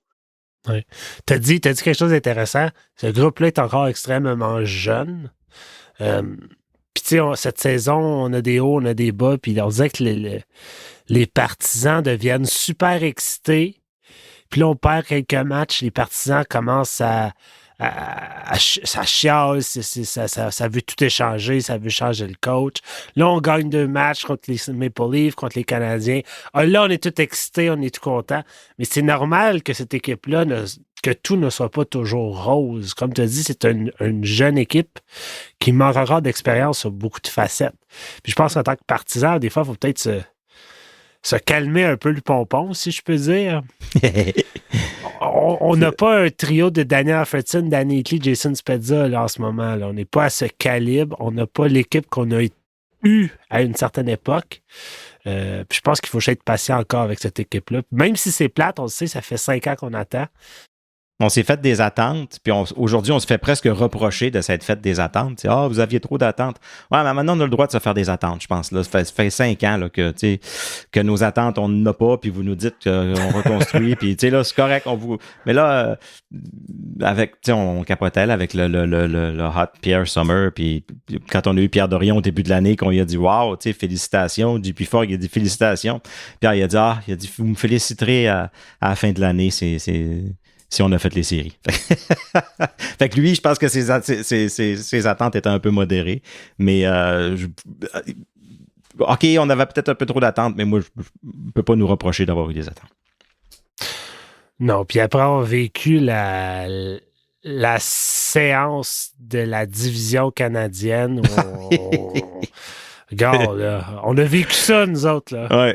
Oui. T'as dit quelque chose d'intéressant. Ce groupe-là est encore extrêmement jeune. Puis, tu sais, cette saison, on a des hauts, on a des bas, puis on disait que les partisans deviennent super excités. Puis là, on perd quelques matchs, les partisans commencent ça chiale, ça veut tout échanger, ça veut changer le coach. Là, on gagne 2 matchs contre les Maple Leafs, contre les Canadiens. Là, on est tout excités, on est tout contents. Mais c'est normal que cette équipe-là, que tout ne soit pas toujours rose. Comme tu as dit, c'est une jeune équipe qui manque encore d'expérience sur beaucoup de facettes. Puis je pense qu'en tant que partisan, des fois, il faut peut-être se calmer un peu le pompon, si je peux dire. On n'a pas un trio de Daniel Alfredson, Danny Heatley, Jason Spezza là, en ce moment. Là. On n'est pas à ce calibre. On n'a pas l'équipe qu'on a eue à une certaine époque. Puis je pense qu'il faut être patient encore avec cette équipe-là. Même si c'est plate, on le sait, ça fait 5 ans qu'on attend. On s'est fait des attentes, puis aujourd'hui, on se fait presque reprocher de s'être fait des attentes. Ah, vous aviez trop d'attentes. Ouais, mais maintenant, on a le droit de se faire des attentes, je pense. Là. Ça fait 5 ans là, que nos attentes, on n'en a pas, puis vous nous dites qu'on reconstruit, puis là, c'est correct. Mais là, on capotait là, avec le Hot Pierre Summer, puis quand on a eu Pierre Dorion au début de l'année, qu'on lui a dit « Wow, félicitations », JP Ford, il a dit « Félicitations », Pierre, il a dit « Vous me féliciterez à la fin de l'année, si on a fait les séries. » Fait que lui, je pense que ses attentes étaient un peu modérées. Mais OK, on avait peut-être un peu trop d'attentes, mais moi, je ne peux pas nous reprocher d'avoir eu des attentes. Non, puis après avoir vécu la séance de la division canadienne, regarde, là, on a vécu ça, nous autres. Là.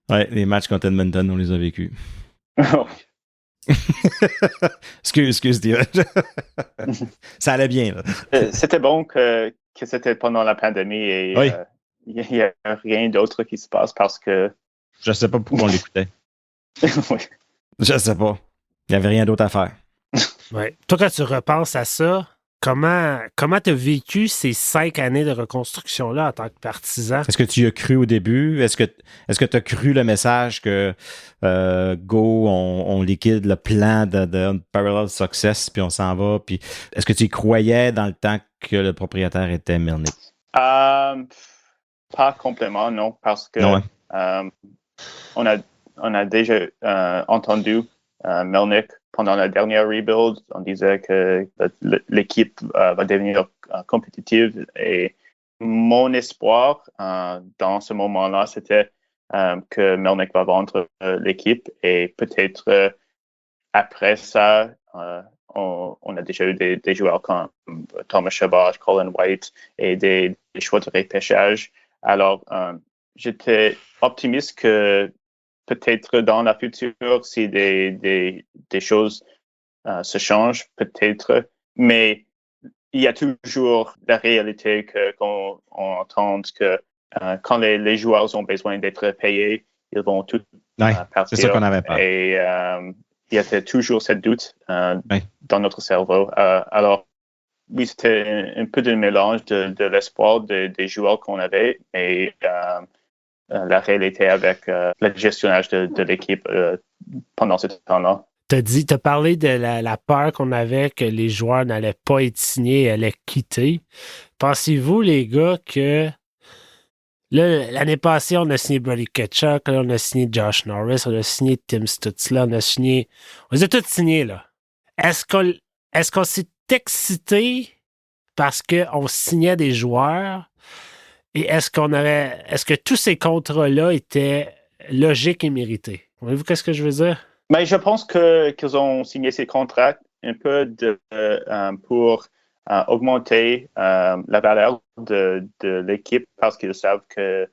Ouais, les matchs contre Edmonton, on les a vécus. Excuse, Steven. Ça allait bien. Là. C'était bon que c'était pendant la pandémie et il n'y a rien d'autre qui se passe parce que... Je sais pas pourquoi on l'écoutait. Oui. Je sais pas. Il n'y avait rien d'autre à faire. Ouais. Toi, quand tu repenses à ça, comment tu as vécu ces 5 années de reconstruction-là en tant que partisan? Est-ce que tu y as cru au début? Est-ce que tu as cru le message que go, on liquide le plan de Parallel Success, puis on s'en va? Puis est-ce que tu y croyais dans le temps que le propriétaire était Melnyk? Pas complètement, non, parce que non, on a déjà entendu Melnyk pendant la dernière rebuild. On disait que l'équipe va devenir compétitive et mon espoir dans ce moment-là, c'était que Melnyk va vendre l'équipe et peut-être après ça, on a déjà eu des joueurs comme Thomas Chabot, Colin White et des choix de repêchage. Alors, j'étais optimiste que peut-être dans la future, si des choses se changent, peut-être, mais il y a toujours la réalité qu'on entend que quand les joueurs ont besoin d'être payés, ils vont tout partir. C'est ça qu'on avait peur. Et il y a toujours ce doute dans notre cerveau. Alors, oui, c'était un peu de mélange de l'espoir des joueurs qu'on avait et la réalité avec le gestionnage de l'équipe pendant ce temps-là. T'as parlé de la peur qu'on avait que les joueurs n'allaient pas être signés et allaient quitter. Pensez-vous, les gars, que là, l'année passée, on a signé Brady Tkachuk, là, on a signé Josh Norris, on a signé Tim Stützle, on les a tous signés, là. Est-ce qu'on s'est excité parce qu'on signait des joueurs? Et est-ce que tous ces contrats-là étaient logiques et mérités? Voyez-vous qu'est-ce que je veux dire? Mais je pense qu'ils ont signé ces contrats un peu pour augmenter la valeur de l'équipe parce qu'ils savent que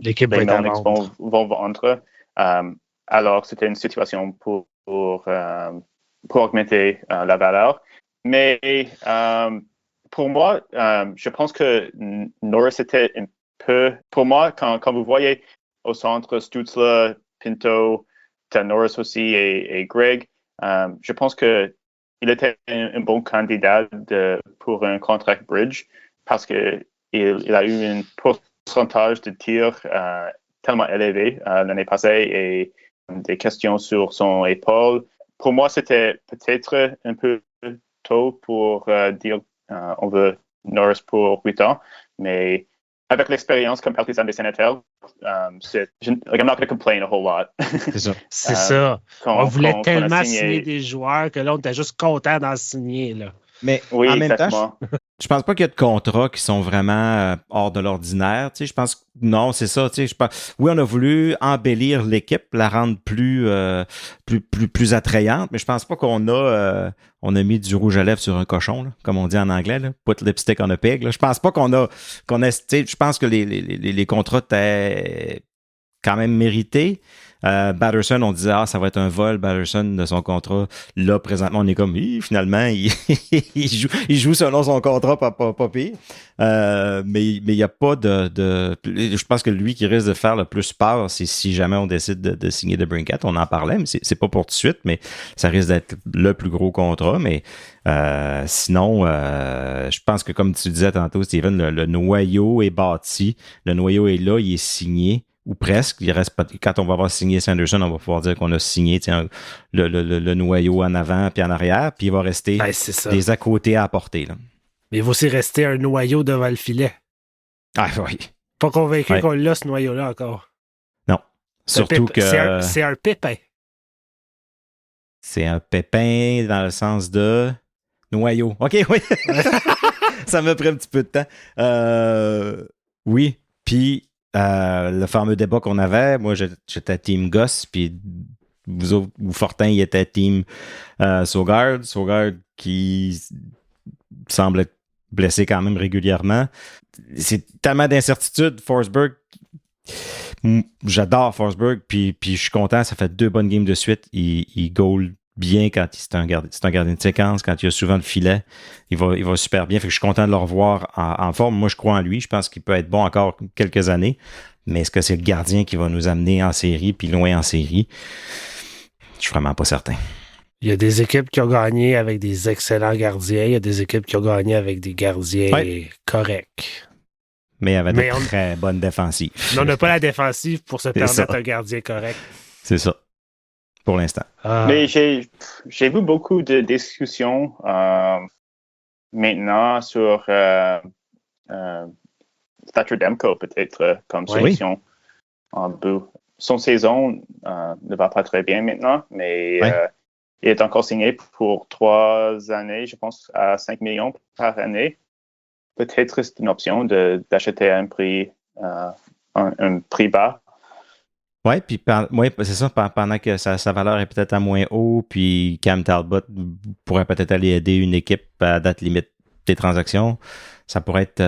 l'équipe les Melnyk vont vendre. Alors, c'était une situation pour augmenter la valeur. Mais pour moi, je pense que Norris était un peu... Pour moi, quand vous voyez au centre Stützle, Pinto, Norris aussi et Greg, je pense qu'il était un bon candidat pour un contrat bridge parce qu'il a eu un pourcentage de tirs tellement élevé l'année passée et des questions sur son épaule. Pour moi, c'était peut-être un peu tôt pour dire on veut Norris pour 8 ans, mais avec l'expérience comme partisan des Sénateurs, I'm not going to complain a whole lot. C'est ça. On voulait tellement signer des joueurs que là, on était juste content d'en signer. Là. Mais Oui, en même temps, exactement. je pense pas qu'il y a de contrats qui sont vraiment hors de l'ordinaire. Tu sais, je pense que non, c'est ça. Tu sais, oui, on a voulu embellir l'équipe, la rendre plus attrayante, mais je pense pas on a mis du rouge à lèvres sur un cochon, là, comme on dit en anglais, là, put lipstick on a pig. Là. Je pense pas tu sais, je pense que les contrats étaient quand même mérités. Batterson, on disait, ça va être un vol, Batterson, de son contrat. Là, présentement, on est comme, finalement, il joue selon son contrat, pas pire. Mais il n'y a pas je pense que lui qui risque de faire le plus peur, c'est si jamais on décide de signer DeBrincat. On en parlait, mais c'est pas pour tout de suite, mais ça risque d'être le plus gros contrat. Mais sinon, je pense que comme tu disais tantôt, Steven, le noyau est bâti. Le noyau est là, il est signé. Ou presque. Il reste pas, quand on va avoir signé Sanderson, on va pouvoir dire qu'on a signé le noyau en avant puis en arrière, puis il va rester des à côté à apporter. Là. Mais il va aussi rester un noyau devant le filet. Ah oui. Pas convaincu qu'on l'a, ce noyau-là, encore. Non. Surtout que... C'est un pépin. C'est un pépin dans le sens de noyau. OK, oui. Ça m'a pris un petit peu de temps. Oui. Puis le fameux débat qu'on avait, moi j'étais team Goss, puis vous autres, ou Fortin, il était team Sogard qui semble être blessé quand même régulièrement. C'est tellement d'incertitudes. Forsberg, j'adore Forsberg, puis je suis content, ça fait 2 bonnes games de suite. Il goal bien quand c'est un gardien de séquence, quand il a souvent le filet. Il va super bien. Fait que je suis content de le revoir en forme. Moi, je crois en lui. Je pense qu'il peut être bon encore quelques années. Mais est-ce que c'est le gardien qui va nous amener en série, puis loin en série? Je suis vraiment pas certain. Il y a des équipes qui ont gagné avec des excellents gardiens. Il y a des équipes qui ont gagné avec des gardiens corrects. Mais avec de très bonnes défensives. Mais on n'a pas la défensive pour se permettre un gardien correct. C'est ça. Pour l'instant. Mais j'ai vu beaucoup de discussions maintenant sur Thatcher Demko, peut-être, comme solution en bout. Son saison ne va pas très bien maintenant, mais il est encore signé pour 3 années, je pense, à 5 millions par année. Peut-être c'est une option d'acheter à un prix bas. Oui, puis c'est ça, pendant que sa valeur est peut-être à moins haut, puis Cam Talbot pourrait peut-être aller aider une équipe à date limite des transactions, ça pourrait être...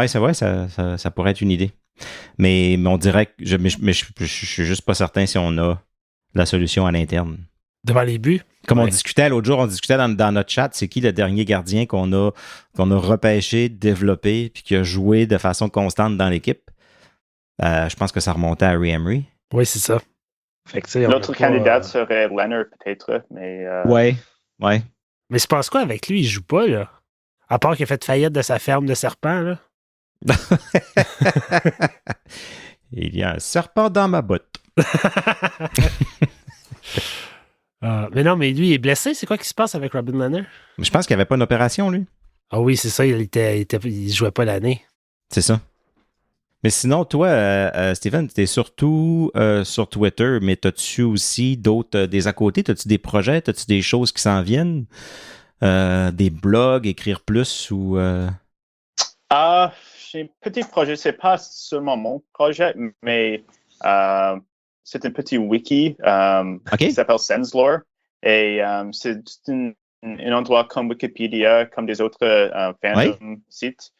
c'est vrai, ça pourrait être une idée. Mais on dirait que je suis juste pas certain si on a la solution à l'interne. Devant les buts? Comme on discutait l'autre jour, dans notre chat, c'est qui le dernier gardien qu'on a repêché, développé, puis qui a joué de façon constante dans l'équipe? Je pense que ça remontait à Harry Emery. Oui, c'est ça. L'autre candidat serait Leonard, peut-être, mais... Ouais. Mais c'est pense quoi avec lui? Il joue pas, là? À part qu'il a fait faillite de sa ferme de serpents, là. Il y a un serpent dans ma botte. Mais non, mais lui, il est blessé. C'est quoi qui se passe avec Robin Lehner? Je pense qu'il n'y avait pas une opération, lui. Ah oui, c'est ça. Il jouait pas l'année. C'est ça. Mais sinon, toi, Steven, tu es surtout sur Twitter, mais as-tu aussi des à côté? As-tu des projets? As-tu des choses qui s'en viennent? Des blogs, écrire plus ou... J'ai un petit projet. C'est pas seulement mon projet, mais c'est un petit wiki qui s'appelle Senslore. Et c'est un endroit comme Wikipédia, comme des autres fandom sites.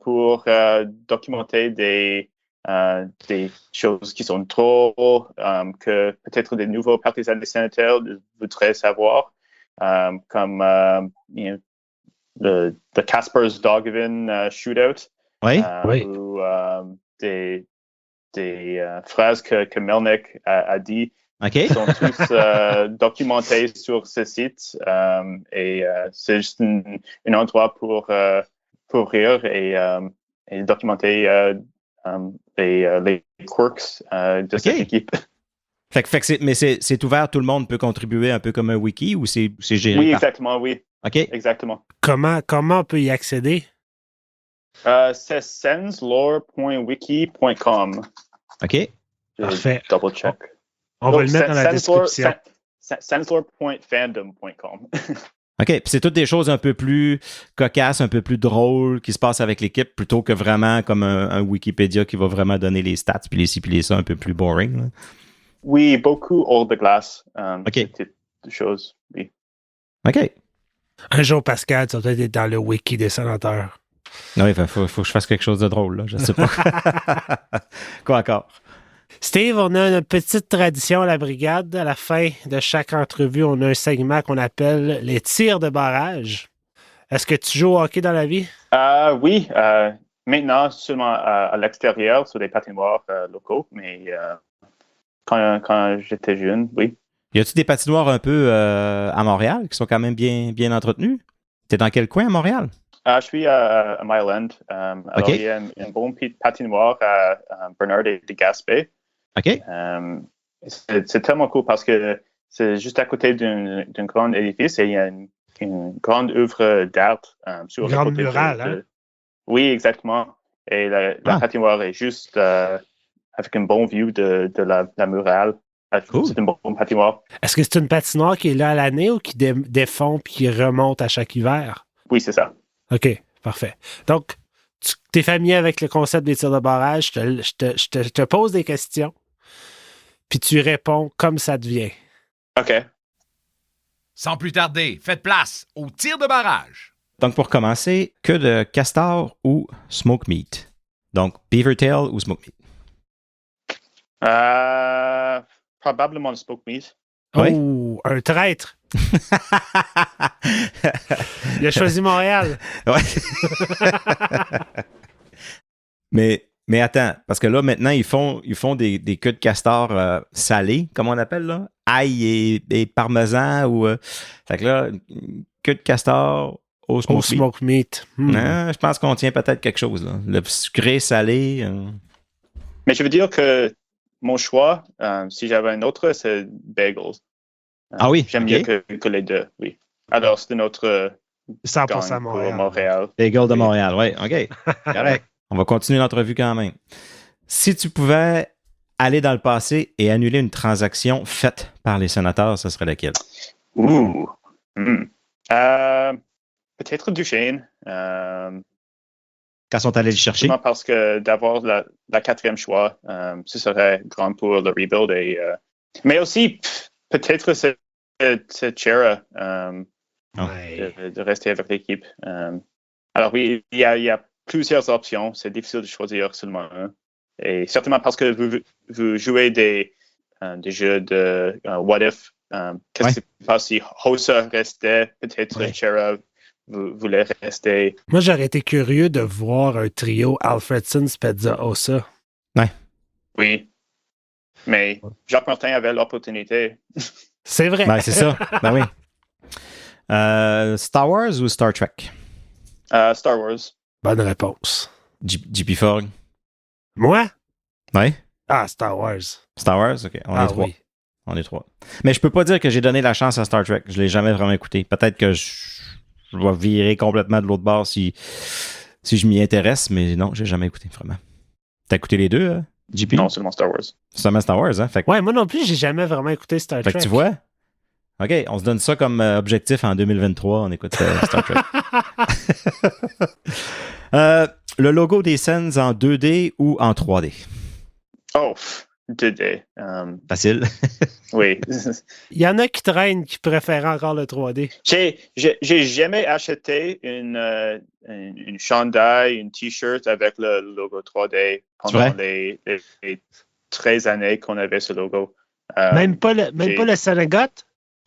Pour documenter des choses qui sont trop, que peut-être des nouveaux partisans des sénateurs voudraient savoir, comme le Kaspers Dogvin shootout, ou des phrases que Melnick a dit. Sont tous documentés sur ce site, et c'est juste un endroit pour rire et documenter les quirks de cette équipe. Fait que mais c'est ouvert, tout le monde peut contribuer un peu comme un wiki ou c'est géré? Oui, exactement, oui. OK. Exactement. Comment on peut y accéder? C'est senslore.wiki.com. OK. Parfait. Double check. On va le mettre dans la description. Senslore.fandom.com. OK. Puis c'est toutes des choses un peu plus cocasses, un peu plus drôles qui se passent avec l'équipe plutôt que vraiment comme un Wikipédia qui va vraiment donner les stats puis les ci puis les ça un peu plus boring. Là. Oui, beaucoup hors de glace. OK. Petites choses, oui. OK. Un jour, Pascal, tu vas peut-être être dans le wiki des sénateurs. Oui, il faut que je fasse quelque chose de drôle, là. Je sais pas. Quoi encore? Steve, on a une petite tradition à la brigade. À la fin de chaque entrevue, on a un segment qu'on appelle les tirs de barrage. Est-ce que tu joues au hockey dans la vie? Oui, maintenant seulement à l'extérieur, sur des patinoires locaux, mais quand j'étais jeune, oui. Y a-tu des patinoires un peu à Montréal qui sont quand même bien entretenues? T'es dans quel coin à Montréal? Je suis à Mile End. Alors, il y a une bonne patinoire à Bernard de Gaspé. OK. C'est tellement cool parce que c'est juste à côté d'un grand édifice et il y a une grande œuvre d'art sur Une le grande côté murale, hein? Oui, exactement. Et la patinoire est juste avec une bonne vue de la murale. Cool. C'est une bonne patinoire. Est-ce que c'est une patinoire qui est là à l'année ou qui défond puis qui remonte à chaque hiver? Oui, c'est ça. OK, parfait. Donc, tu es familier avec le concept des tirs de barrage. Je te pose des questions, puis tu réponds comme ça te vient. OK. Sans plus tarder, faites place au tir de barrage. Donc, pour commencer, que de castor ou smoke meat? Donc, beaver tail ou smoke meat? Probablement le smoke meat. Oui. Oh, un traître! Il a choisi Montréal. Ouais. mais attends, parce que là, maintenant, ils font des queues de castor salées, comme on appelle, là. Ail et parmesan ou... fait que là, une queue de castor au smoke meat. Smoke meat. Je pense qu'on tient peut-être quelque chose, là. Le sucré, salé... Mais je veux dire que mon choix, si j'avais un autre, c'est bagels. Ah oui? J'aime mieux que les deux, oui. Alors, c'est notre 100% gang Montréal. pour Montréal. Bagels de Oui. Montréal, oui. OK. Correct. On va continuer l'entrevue quand même. Si tu pouvais aller dans le passé et annuler une transaction faite par les sénateurs, ce serait laquelle? Ouh. Peut-être Duchesne. Quand sont allés le chercher? Simplement parce que d'avoir la quatrième choix, ce serait grand pour le rebuild. Mais aussi, peut-être c'est Chera de rester avec l'équipe. Alors oui, il y a plusieurs options. C'est difficile de choisir seulement un. Et certainement parce que vous jouez des jeux de What If. Qu'est-ce qui se passe si Hossa restait? Peut-être Chera voulait rester. Moi, j'aurais été curieux de voir un trio Alfredson, Spezza, Hossa. Ouais. Oui. Mais Jacques Martin avait l'opportunité. C'est vrai. Ben, c'est ça. Ben oui. Star Wars ou Star Trek? Star Wars. Bonne réponse. JP Fogg? Moi? Oui. Ah, Star Wars. Star Wars? OK. On est trois. Oui. On est trois. Mais je peux pas dire que j'ai donné la chance à Star Trek. Je l'ai jamais vraiment écouté. Peut-être que je vais virer complètement de l'autre bord si je m'y intéresse, mais non, j'ai jamais écouté, vraiment. T'as écouté les deux, JP? Non, seulement Star Wars. Seulement Star Wars, hein? Fait que, Ouais, moi non plus, j'ai jamais vraiment écouté Star fait Trek. que tu vois? OK, on se donne ça comme objectif en 2023. On écoute Star Trek. Le logo des Sens en 2D ou en 3D? Oh, 2D. Facile. Oui. Il y en a qui traînent qui préfèrent encore le 3D. J'ai jamais acheté une chandail, une t-shirt avec le logo 3D pendant les 13 années qu'on avait ce logo. Même pas le Senegat?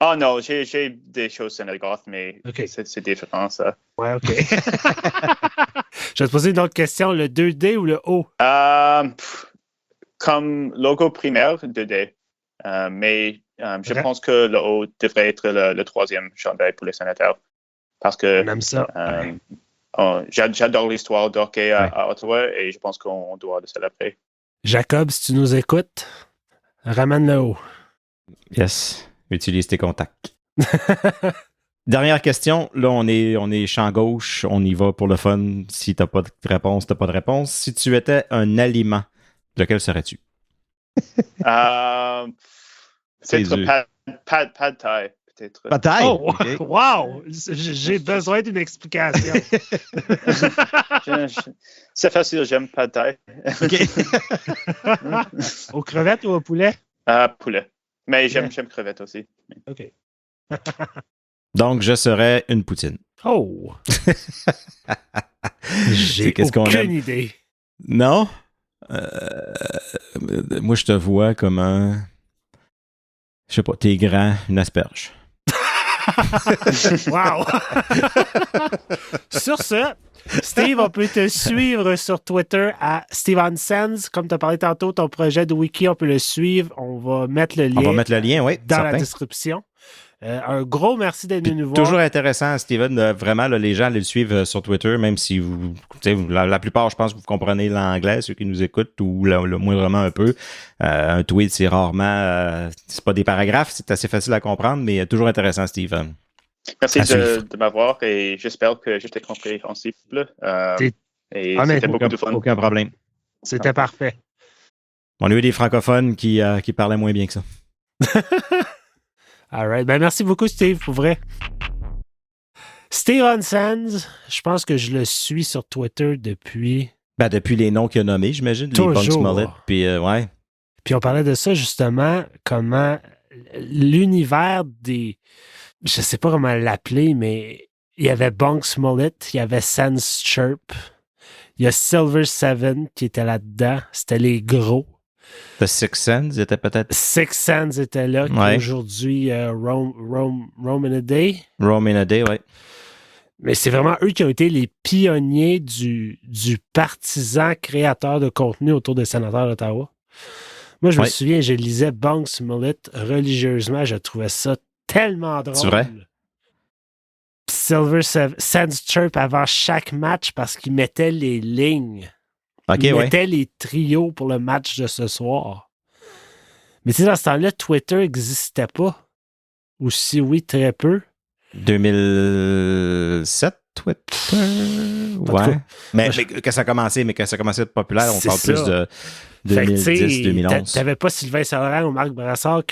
Oh non, j'ai des choses Senegat, mais Okay. c'est différent, ça. Ouais, OK. Je vais te poser une autre question. Le 2D ou le O? Comme logo primaire, 2D. Mais je pense que le O devrait être le troisième chandail pour les sénateurs. Parce que On aime ça. j'adore l'histoire d'hockey à Ottawa et je pense qu'on doit le célébrer. Jacob, si tu nous écoutes, ramène le O. Yes. Utilise tes contacts. Dernière question. Là, on est champ gauche. On y va pour le fun. Si t'as pas de réponse, t'as pas de réponse. Si tu étais un aliment, lequel serais-tu? Peut-être pad thai. peut-être. Pataille! Oh, OK. wow! J'ai besoin d'une explication. C'est facile, j'aime pad thai. Aux crevettes ou au poulet? Poulet. Mais j'aime crevettes aussi. OK. Donc, je serais une poutine. Oh! J'ai Qu'est-ce qu'on aucune aime? idée. Non? Moi, je te vois comme un... Je sais pas, t'es grand, une asperge. Wow! Sur ce, Steve, on peut te suivre sur Twitter à SteveOnSense. Comme tu as parlé tantôt, ton projet de wiki, on peut le suivre. On va mettre le lien, On va mettre le lien, oui, dans certain. la description. Un gros merci d'être venu nous voir. Toujours intéressant, Steven, vraiment, là, les gens les suivent sur Twitter, même si vous, la plupart, je pense que vous comprenez l'anglais, ceux qui nous écoutent, ou le moindrement un peu. Un tweet, c'est rarement, c'est pas des paragraphes, c'est assez facile à comprendre, mais toujours intéressant, Steve. Merci À suivre. de m'avoir et j'espère que j'étais compréhensible. Et mais c'était beaucoup de fun. Aucun problème. C'était parfait. On a eu des francophones qui parlaient moins bien que ça. All right. Ben, merci beaucoup, Steve, pour vrai. SteveOnSense, je pense que je le suis sur Twitter depuis... Ben, depuis les noms qu'il a nommés, j'imagine. Toujours. Les Punk Smollett, puis ouais. Puis on parlait de ça, justement, comment l'univers des... Je sais pas comment l'appeler, mais il y avait Bunk Smollett, il y avait Sans Chirp, il y a Silver Seven qui était là-dedans. C'était les gros. The Six Sense était peut-être... Six Sense était là, qui Ouais. aujourd'hui Rome in a Day. Rome in a Day, ouais. Mais c'est vraiment eux qui ont été les pionniers du partisan créateur de contenu autour des sénateurs d'Ottawa. Moi, je me souviens, je lisais Bunk Smollett religieusement. Je trouvais ça tellement drôle. C'est vrai? Silver Sans Chirp avant chaque match parce qu'il mettait les lignes. OK, Il ouais. mettait les trios pour le match de ce soir. Mais tu sais, dans ce temps-là, Twitter n'existait pas. Ou si oui, très peu. 2007, Twitter? Ouais. Mais que ça a commencé, à être populaire, on C'est parle plus ça. de 2010-2011. T'avais pas Sylvain Saint-Laurent ou Marc Brassard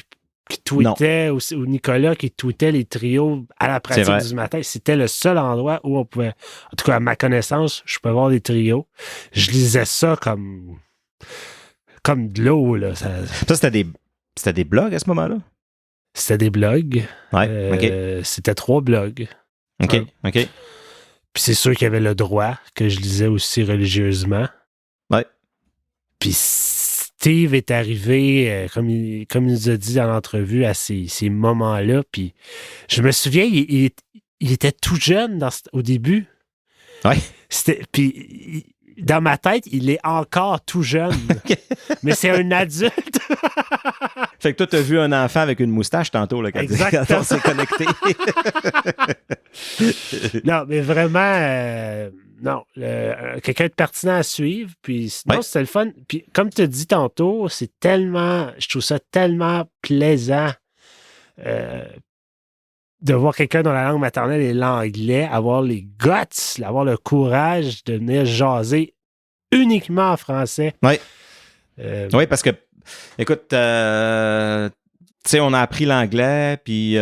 qui tweetait ou Nicolas qui tweetait les trios à la pratique du matin. C'était le seul endroit où on pouvait, en tout cas à ma connaissance, je pouvais voir des trios. Je lisais ça comme de l'eau. Là. Ça, c'était des blogs à ce moment-là? C'était des blogs. Ouais, OK. C'était 3 blogs. OK, OK. Puis c'est sûr qu'il y avait le droit que je lisais aussi religieusement. Ouais. Puis Steve est arrivé, comme il nous a dit dans l'entrevue, à ces moments-là. Puis je me souviens, il était tout jeune au début. Ouais. Puis dans ma tête, il est encore tout jeune. Mais c'est un adulte. Fait que toi, t'as vu un enfant avec une moustache tantôt, là, quand on s'est connecté. Non, mais vraiment, non. Quelqu'un de pertinent à suivre. Puis non, c'était le fun. Puis comme tu as dit tantôt, je trouve ça tellement plaisant de voir quelqu'un dont la langue maternelle est l'anglais, avoir les guts, avoir le courage de venir jaser uniquement en français. Oui. Oui, parce que écoute, tu sais, on a appris l'anglais, puis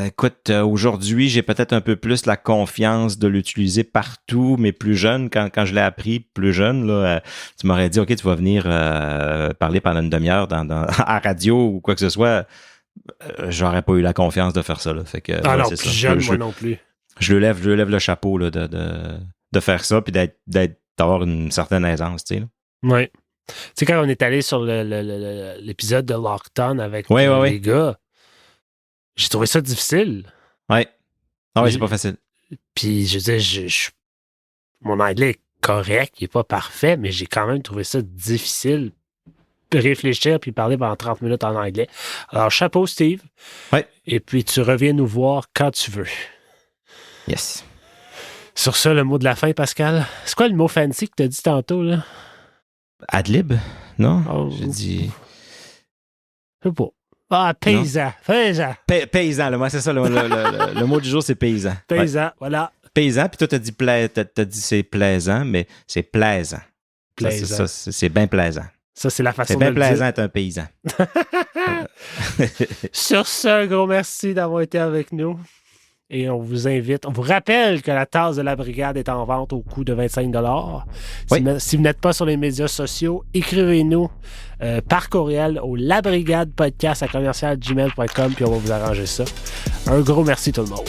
écoute, aujourd'hui, j'ai peut-être un peu plus la confiance de l'utiliser partout, mais plus jeune, quand je l'ai appris plus jeune, là, tu m'aurais dit, OK, tu vas venir parler pendant une demi-heure à radio ou quoi que ce soit, j'aurais pas eu la confiance de faire ça. Là. Fait que, non, c'est plus ça. jeune, moi non plus. Je le lève le chapeau là, de faire ça, puis d'avoir une certaine aisance, tu sais. Oui. Tu sais, quand on est allé sur l'épisode de Lockdown avec les gars, j'ai trouvé ça difficile. Oui. Ah oui, c'est pas facile. Puis, je veux dire, mon anglais est correct, il n'est pas parfait, mais j'ai quand même trouvé ça difficile de réfléchir puis parler pendant 30 minutes en anglais. Alors, chapeau, Steve. Oui. Et puis, tu reviens nous voir quand tu veux. Yes. Sur ça, le mot de la fin, Pascal. C'est quoi le mot fancy que tu as dit tantôt, là? Adlib? Non? Oh. J'ai dit... Je sais pas. Ah, paysan. Paysan. Paysan, moi, c'est ça. Le mot du jour, c'est paysan. Paysan, voilà. Paysan, puis toi, t'as dit c'est plaisant, mais c'est plaisant. Plaisant. C'est bien plaisant. Ça, c'est la façon C'est de bien le dire. plaisant d'être un paysan. Sur ce, un gros merci d'avoir été avec nous. Et on vous rappelle que la tasse de la brigade est en vente au coût de 25 $. Oui. Si vous n'êtes pas sur les médias sociaux, écrivez-nous par courriel au labrigadepodcast@commercialgmail.com puis on va vous arranger ça. Un gros merci tout le monde.